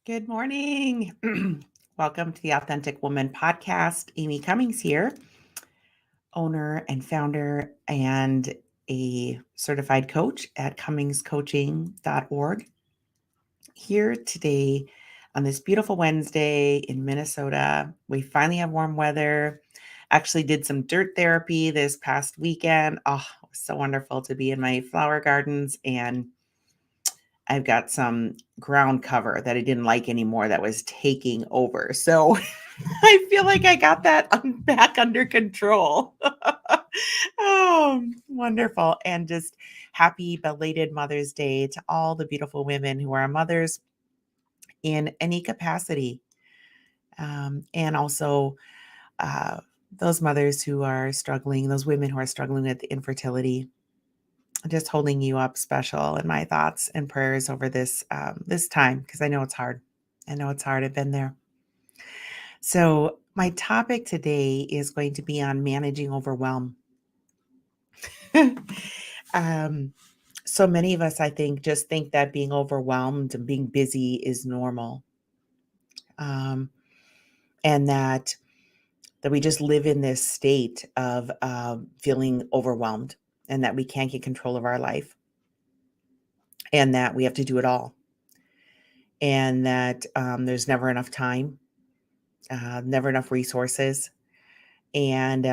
Good morning. Welcome to the Authentic Woman podcast. Amy Cummings here, owner and founder and a certified coach at cummingscoaching.org. Here today on this beautiful Wednesday in Minnesota. We finally have warm weather. Actually did some dirt therapy this past weekend. Oh, it was so wonderful to be in my flower gardens, and I've got some ground cover that I didn't like anymore that was taking over. So I feel like I got that back under control. Oh, wonderful. And just happy belated Mother's Day to all the beautiful women who are mothers in any capacity. And also those mothers who are struggling, those women who are struggling with infertility. Just holding you up special in my thoughts and prayers over this time, because I know it's hard. I know it's hard. I've been there. So my topic today is going to be on managing overwhelm. um, so many of us, I think, just think that being overwhelmed and being busy is normal, um, and that we just live in this state of feeling overwhelmed, and that we can't get control of our life, and that we have to do it all, and that there's never enough time, never enough resources. And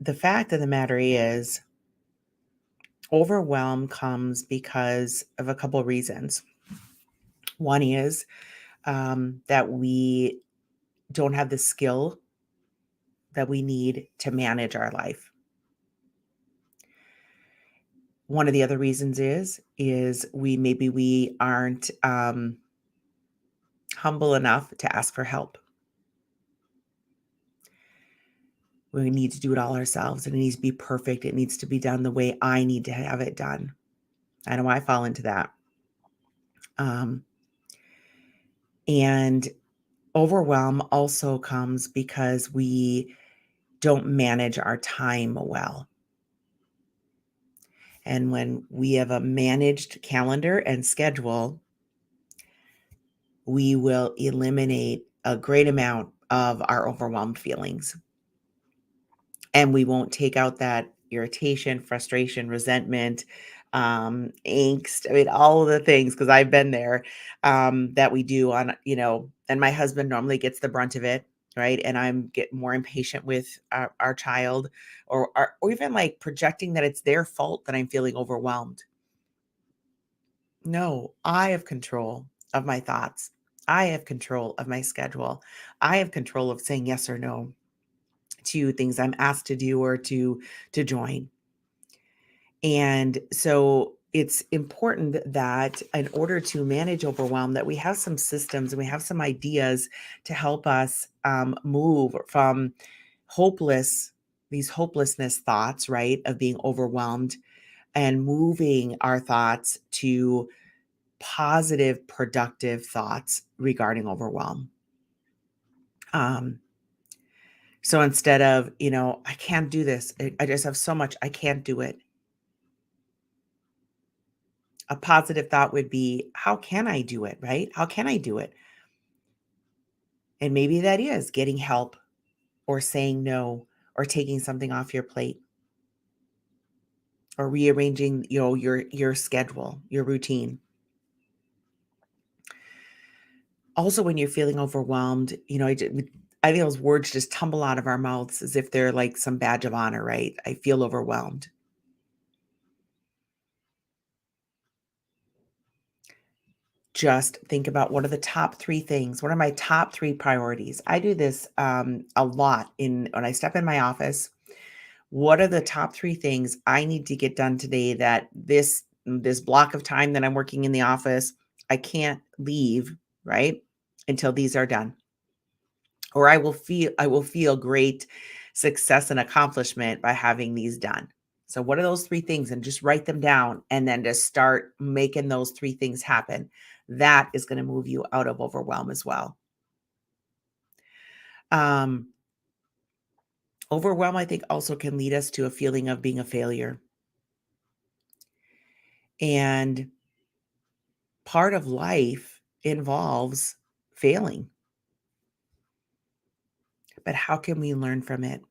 the fact of the matter is, overwhelm comes because of a couple reasons. One is that we don't have the skill that we need to manage our life. One of the other reasons is we aren't humble enough to ask for help. We need to do it all ourselves, and it needs to be perfect. It needs to be done the way I need to have it done. I know I fall into that. And overwhelm also comes because we don't manage our time well. And when we have a managed calendar and schedule, we will eliminate a great amount of our overwhelmed feelings. And we won't take out that irritation, frustration, resentment, angst. I mean, all of the things, because I've been there, that we do on, and my husband normally gets the brunt of it. Right. And I'm get more impatient with our child, or even like projecting that it's their fault that I'm feeling overwhelmed. No, I have control of my thoughts. I have control of my schedule. I have control of saying yes or no to things I'm asked to do or to join. And so it's important that in order to manage overwhelm, that we have some systems and we have some ideas to help us move from these hopelessness thoughts, right, of being overwhelmed, and moving our thoughts to positive, productive thoughts regarding overwhelm. So instead of, I can't do this, I just have so much, I can't do it. A positive thought would be, how can I do it, right? How can I do it? And maybe that is getting help, or saying no, or taking something off your plate, or rearranging, your schedule, your routine. Also, when you're feeling overwhelmed, I think those words just tumble out of our mouths as if they're like some badge of honor, right? I feel overwhelmed. Just think about, what are the top 3 things? What are my top 3 priorities? I do this a lot when I step in my office. What are the top 3 things I need to get done today, that this block of time that I'm working in the office, I can't leave, right, until these are done? Or I will feel great success and accomplishment by having these done. So what are those 3 things? And just write them down, and then just start making those 3 things happen. That is going to move you out of overwhelm as well. Um, Overwhelm, I think, also can lead us to a feeling of being a failure. And part of life involves failing, but how can we learn from it?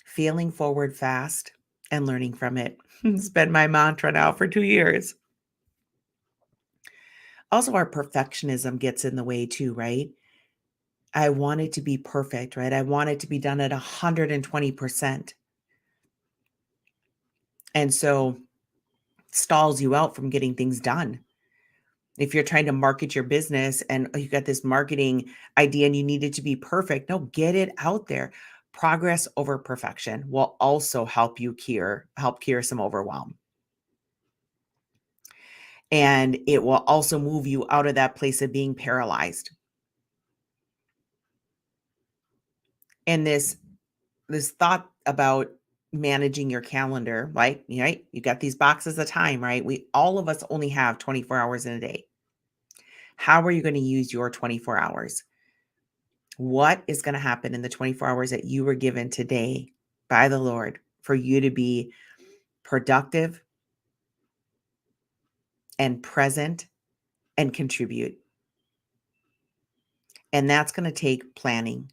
Failing forward fast and learning from it. It's been my mantra now for 2 years. Also, our perfectionism gets in the way too, right? I want it to be perfect, right? I want it to be done at 120%. And so stalls you out from getting things done. If you're trying to market your business and you got this marketing idea and you need it to be perfect, no, get it out there. Progress over perfection will also help cure some overwhelm. And it will also move you out of that place of being paralyzed. And this thought about managing your calendar, right? You got these boxes of time, right? We all of us only have 24 hours in a day. How are you going to use your 24 hours? What is going to happen in the 24 hours that you were given today by the Lord for you to be productive and present and contribute? And that's going to take planning.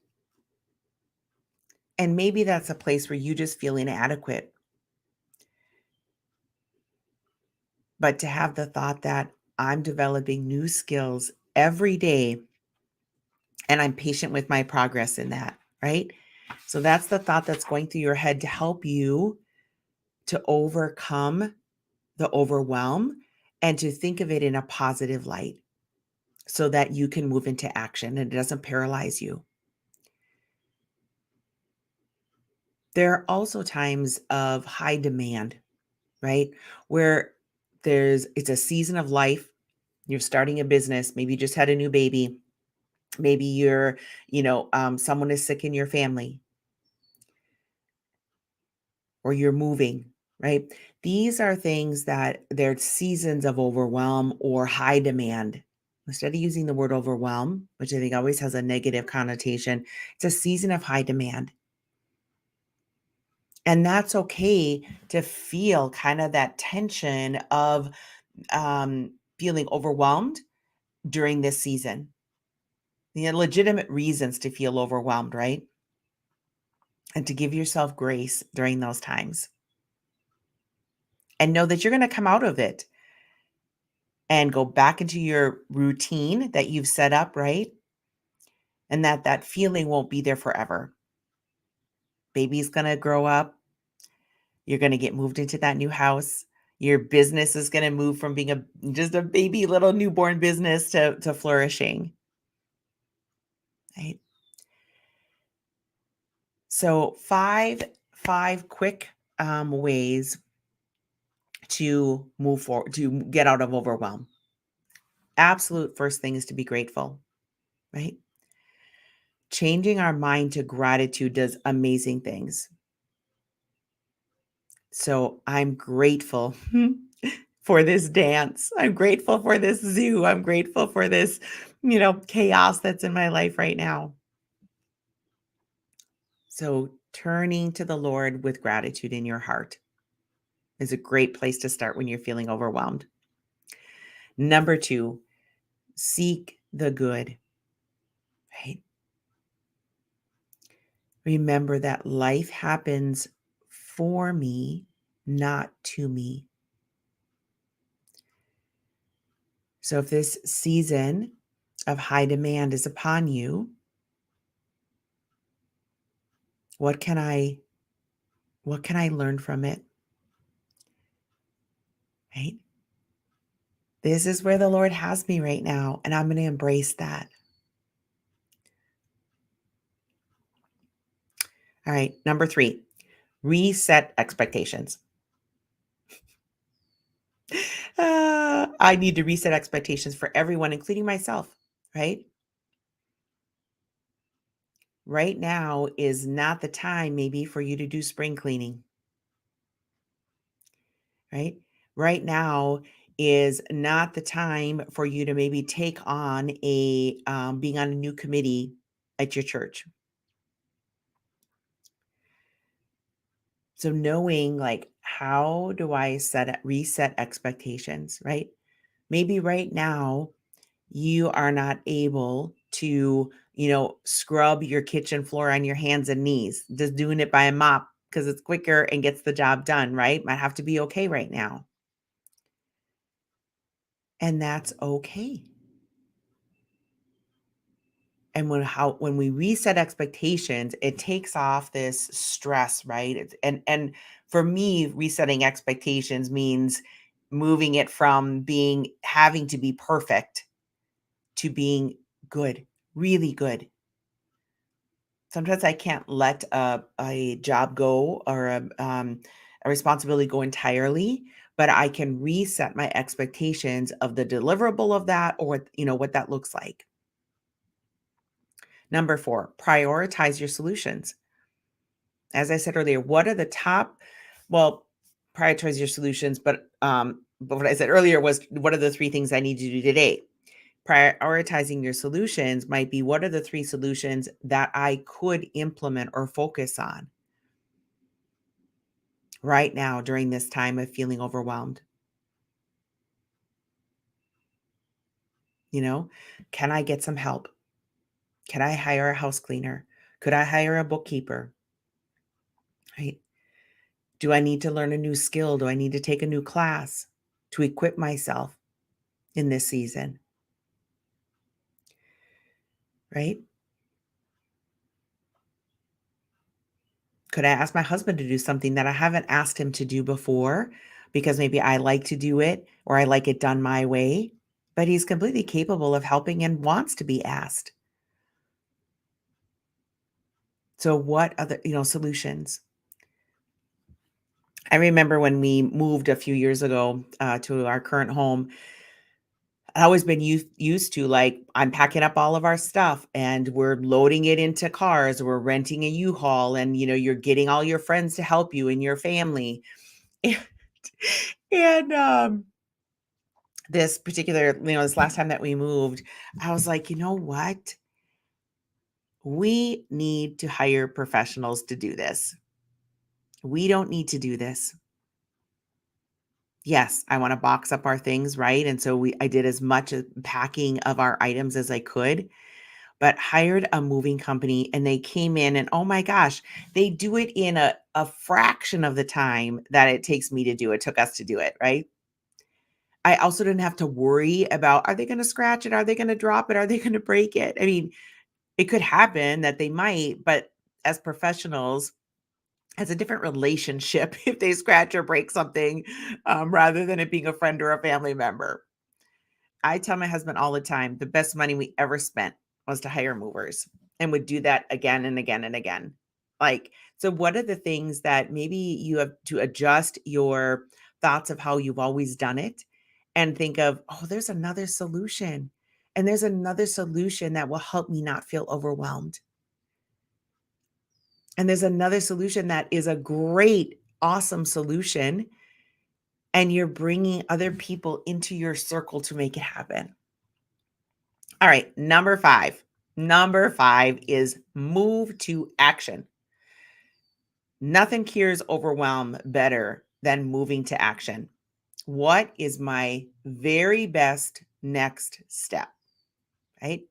And maybe that's a place where you just feel inadequate. But to have the thought that I'm developing new skills every day and I'm patient with my progress in that, right? So that's the thought that's going through your head to help you to overcome the overwhelm and to think of it in a positive light so that you can move into action and it doesn't paralyze you. There are also times of high demand, right? Where it's a season of life. You're starting a business. Maybe you just had a new baby. Maybe someone is sick in your family or you're moving, right? These are things that they're seasons of overwhelm or high demand. Instead of using the word overwhelm, which I think always has a negative connotation, it's a season of high demand. And that's okay to feel kind of that tension of feeling overwhelmed during this season. The legitimate reasons to feel overwhelmed, right? And to give yourself grace during those times. And know that you're going to come out of it and go back into your routine that you've set up, right? And that feeling won't be there forever. Baby's going to grow up. You're going to get moved into that new house. Your business is going to move from being just a baby little newborn business to flourishing, right? So five quick ways to move forward, to get out of overwhelm. Absolute first thing is to be grateful, right? Changing our mind to gratitude does amazing things. So I'm grateful for this dance. I'm grateful for this zoo. I'm grateful for this, chaos that's in my life right now. So turning to the Lord with gratitude in your heart is a great place to start when you're feeling overwhelmed. Number 2, seek the good, right? Remember that life happens for me, not to me. So if this season of high demand is upon you, what can I learn from it? Right? This is where the Lord has me right now, and I'm going to embrace that. All right, number 3, reset expectations. I need to reset expectations for everyone, including myself, right? Right now is not the time maybe for you to do spring cleaning, right? Right now is not the time for you to maybe take on being on a new committee at your church. So knowing like how do I reset expectations, right? Maybe right now you are not able to, scrub your kitchen floor on your hands and knees, just doing it by a mop because it's quicker and gets the job done, right? Might have to be okay right now. And that's okay. And when we reset expectations, it takes off this stress, right? And for me, resetting expectations means moving it from being having to be perfect to being good, really good. Sometimes I can't let a job go or a responsibility go entirely, but I can reset my expectations of the deliverable of that or what that looks like. Number 4, prioritize your solutions. As I said earlier, what are the top well, prioritize your solutions, but what I said earlier was what are the 3 things I need to do today? Prioritizing your solutions might be what are the 3 solutions that I could implement or focus on right now during this time of feeling overwhelmed? You know, can I get some help? Can I hire a house cleaner? Could I hire a bookkeeper? Right? Do I need to learn a new skill? Do I need to take a new class to equip myself in this season? Right? Could I ask my husband to do something that I haven't asked him to do before because maybe I like to do it or I like it done my way? But he's completely capable of helping and wants to be asked. So what other, solutions? I remember when we moved a few years ago to our current home, I've always been used to like I'm packing up all of our stuff and we're loading it into cars, we're renting a U-Haul, and you're getting all your friends to help you and your family. And this last time that we moved, I was like, you know what? We need to hire professionals to do this. We don't need to do this. Yes, I want to box up our things, right? And so I did as much packing of our items as I could, but hired a moving company and they came in and oh my gosh, they do it in a fraction of the time that it takes me to do it, took us to do it, right? I also didn't have to worry about are they going to scratch it? Are they going to drop it? Are they going to break it? I mean, it could happen that they might, but as professionals, has a different relationship if they scratch or break something rather than it being a friend or a family member. I tell my husband all the time the best money we ever spent was to hire movers and would do that again and again and again. Like, so what are the things that maybe you have to adjust your thoughts of how you've always done it and think of, oh, there's another solution. And there's another solution that will help me not feel overwhelmed. And there's another solution that is a great, awesome solution. And you're bringing other people into your circle to make it happen. All right, number 5. Number 5 is move to action. Nothing cures overwhelm better than moving to action. What is my very best next step? Right?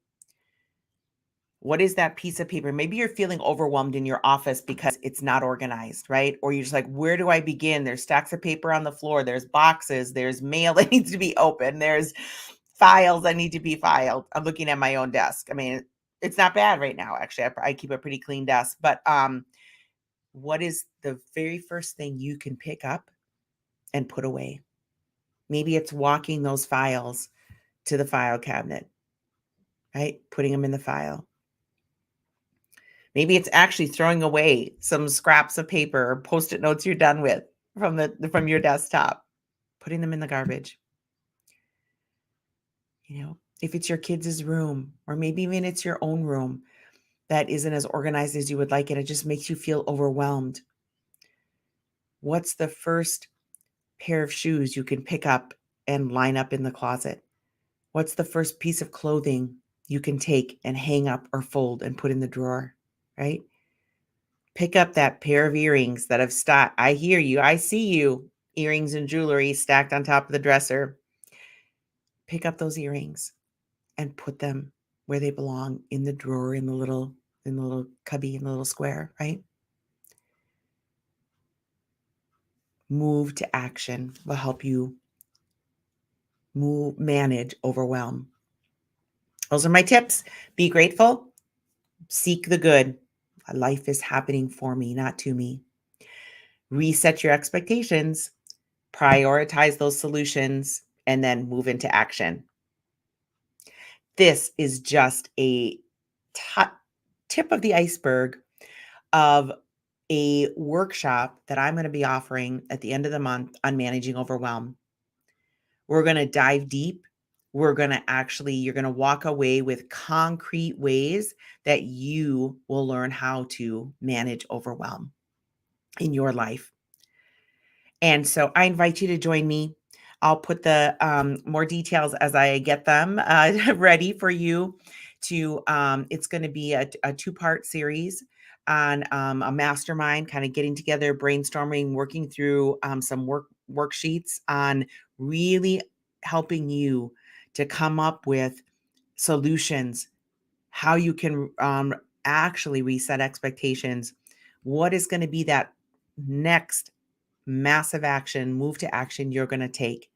What is that piece of paper? Maybe you're feeling overwhelmed in your office because it's not organized, right? Or you're just like, where do I begin? There's stacks of paper on the floor, there's boxes, there's mail that needs to be opened, there's files that need to be filed. I'm looking at my own desk. I mean, it's not bad right now. Actually, I keep a pretty clean desk. But what is the very first thing you can pick up and put away? Maybe it's walking those files to the file cabinet, right? Putting them in the file. Maybe it's actually throwing away some scraps of paper or Post-it notes you're done with from your desktop, putting them in the garbage. If it's your kids' room, or maybe even it's your own room that isn't as organized as you would like it, it just makes you feel overwhelmed. What's the first pair of shoes you can pick up and line up in the closet? What's the first piece of clothing you can take and hang up or fold and put in the drawer, right? Pick up that pair of earrings that have stacked. I hear you. I see you. Earrings and jewelry stacked on top of the dresser. pick up those earrings and put them where they belong, in the drawer, in the little cubby, in the little square, right? Move to action will help you manage overwhelm. Those are my tips. Be grateful, seek the good. Life is happening for me, not to me. Reset your expectations, prioritize those solutions, and then move into action. This is just a tip of the iceberg of a workshop that I'm going to be offering at the end of the month on managing overwhelm. We're going to dive deep. You're going to walk away with concrete ways that you will learn how to manage overwhelm in your life. And so I invite you to join me. I'll put the more details as I get them ready for you to, it's going to be a 2-part series on a mastermind, kind of getting together, brainstorming, working through some worksheets on really helping you to come up with solutions, how you can actually reset expectations, what is going to be that next massive move to action you're going to take.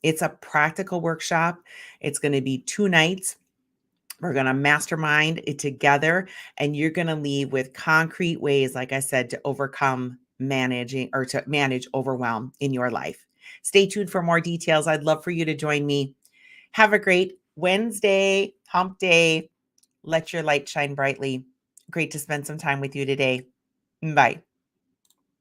It's a practical workshop. It's going to be 2 nights. We're going to mastermind it together, and you're going to leave with concrete ways, like I said, to manage overwhelm in your life. Stay tuned for more details. I'd love for you to join me. Have a great Wednesday, hump day. Let your light shine brightly. Great to spend some time with you today. Bye.